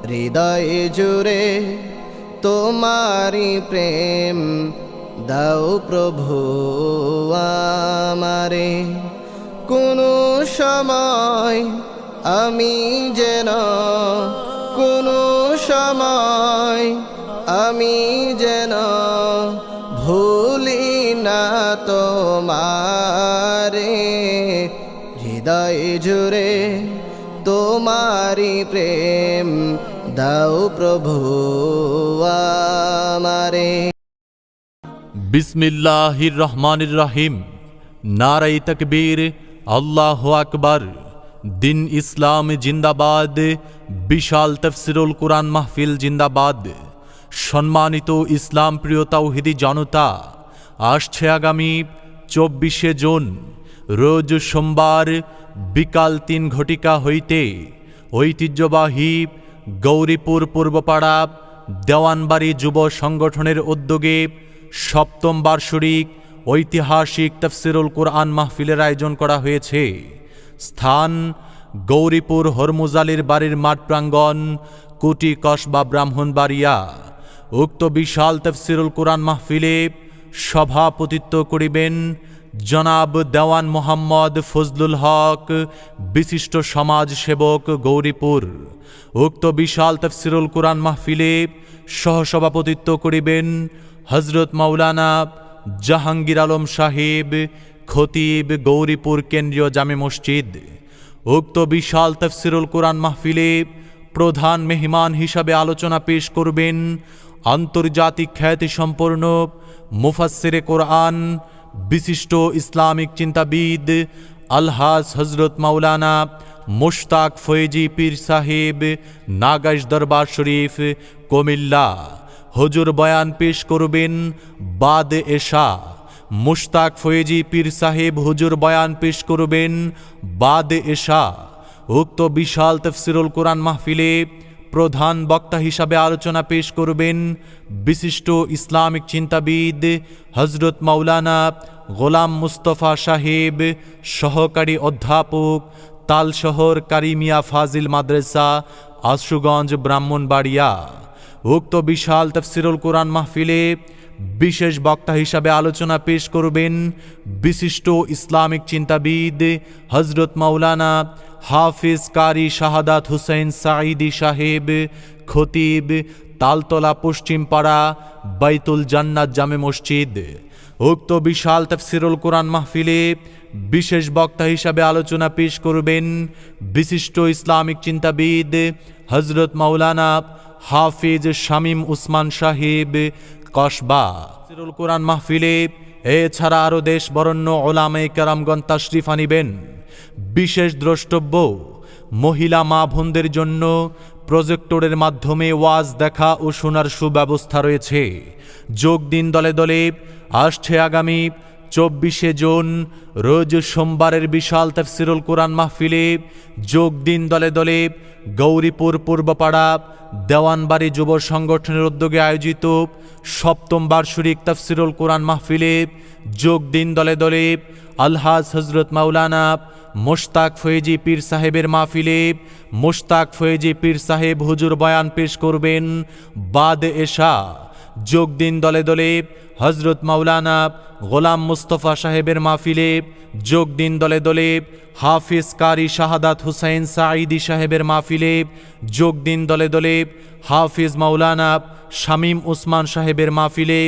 হৃদয়ে জুড়ে তোমারি প্রেম দাও প্রভু আমারে। কোনো সময় আমি যেন কোনো সময় আমি যেন ভুলি না তোমারে। হৃদয়ে জুড়ে তোমারি প্রেম দাও প্রভু আমারে। বিসমিল্লাহির রহমানির রহিম। নারায়ে তাকবীর, আল্লাহু আকবার। দিন ইসলাম জিন্দাবাদ, বিশাল তাফসীরুল কুরআন মাহফিল জিন্দাবাদ। সম্মানিত ইসলাম প্রিয় তাওহীদি জনতা, আসছে আগামী 24শে জুন রোজ সোমবার বিকাল 3 ঘটিকা হইতে ঐতিহ্যবাহী গৌরীপুর পূর্বপাড়া দেওয়ানবাড়ি যুব সংগঠনের উদ্যোগে 7ম বার্ষিক ঐতিহাসিক তাফসীরুল কুরআন মাহফিলের আয়োজন করা হয়েছে। স্থান গৌরীপুর হরমুজ আলীর বাড়ির মাঠ প্রাঙ্গণ, কুটি কসবা ব্রাহ্মণবাড়িয়া। উক্ত বিশাল তাফসীরুল কুরআন মাহফিলে সভাপতিত্ব করিবেন জনাব দেওয়ান মোহাম্মদ ফজলুল হক, বিশিষ্ট সমাজ সেবক গৌরীপুর। উক্ত বিশাল তাফসীরুল কুরআন মাহফিলে সহসভাপতিত্ব করিবেন হযরত মাওলানা জাহাঙ্গীর আলম সাহেব, খতিব, গৌরীপুর কেন্দ্রীয় জামে মসজিদ। উক্ত বিশাল তাফসীরুল কুরআন মাহফিলে প্রধান মেহমান হিসাবে আলোচনা পেশ করবেন আন্তর্জাতিক খ্যাতিসম্পন্ন মুফাসসিরে কোরআন, বিশিষ্ট ইসলামিক চিন্তাবিদ আলহাজ হযরত মাওলানা মুশতাক ফয়েজি পীর সাহেব, নাগাইশ দরবার শরীফ, কুমিল্লা। হুজুর বয়ান পেশ করবেন বাদ এশা। মুশতাক ফয়েজি পীর সাহেব হুজুর বয়ান পেশ করবেন বাদ এশা। উক্ত বিশাল তাফসীরুল কুরআন মাহফিলে প্রধান বক্তা হিসাবে আলোচনা পেশ করবেন বিশিষ্ট ইসলামিক চিন্তাবিদ হযরত মাওলানা গোলাম মুস্তফা সাহেব, সহকারী অধ্যাপক, তালশহর কারিমিয়া ফাজিল মাদ্রাসা, আশুগঞ্জ, ব্রাহ্মণবাড়িয়া। উক্ত বিশাল তাফসীরুল কুরআন মাহফিলে বিশেষ বক্তা হিসাবে আলোচনা পেশ করবেন বিশিষ্ট ইসলামিক চিন্তাবিদ হযরত মাওলানা হাফিজ কারি শাহাদাত হুসাইন সাঈদী সাহেব, খতিব, তালতলা পশ্চিমপাড়া বাইতুল জান্নাত জামে মসজিদ। উক্ত বিশাল তাফসীরুল কুরআন মাহফিলে বিশেষ বক্তা হিসাবে আলোচনা পেশ করবেন বিশিষ্ট ইসলামিক চিন্তাবিদ হযরত মাওলানা হাফিজ শামীম উসমান সাহেব, কসবা। তাফসীরুল কুরআন মাহফিলে এছাড়া আরও দেশ বরেণ্য উলামায়ে কেরামগণ তাশরিফ আনিবেন। বিশেষ দ্রষ্টব্য, মহিলা মা বোনদের জন্য প্রজেক্টরের মাধ্যমে ওয়াজ দেখা ও শোনার সুব্যবস্থা রয়েছে। যোগ দিন দলে দলে। আসছে আগামী 24শে জুন রোজ সোমবারের বিশাল তাফসীরুল কুরআন মাহফিলে যোগ দিন দলে দলে। গৌরীপুর পূর্বপাড়া দেওয়ানবাড়ি যুব সংগঠনের উদ্যোগে আয়োজিত 7ম বার্ষিক তাফসীরুল কুরআন মাহফিলে যোগ দিন দলে দলে। আলহাজ হযরত মাওলানা মুশতাক ফয়েজি পীর সাহেবের মাহফিলে মুশতাক ফয়েজি পীর সাহেব হুজুর বয়ান পেশ করবেন বাদ এশা। যোগ দিন দলে দলে। হযরত মাওলানা গোলাম মুস্তফা সাহেবের মাহফিলে যোগ দিন দলে দলে। হাফিজ কারি শাহাদাত হুসাইন সাঈদী সাহেবের মাহফিলে যোগ দিন দলে দলে। হাফিজ মাওলানা শামীম উসমান সাহেবের মাহফিলে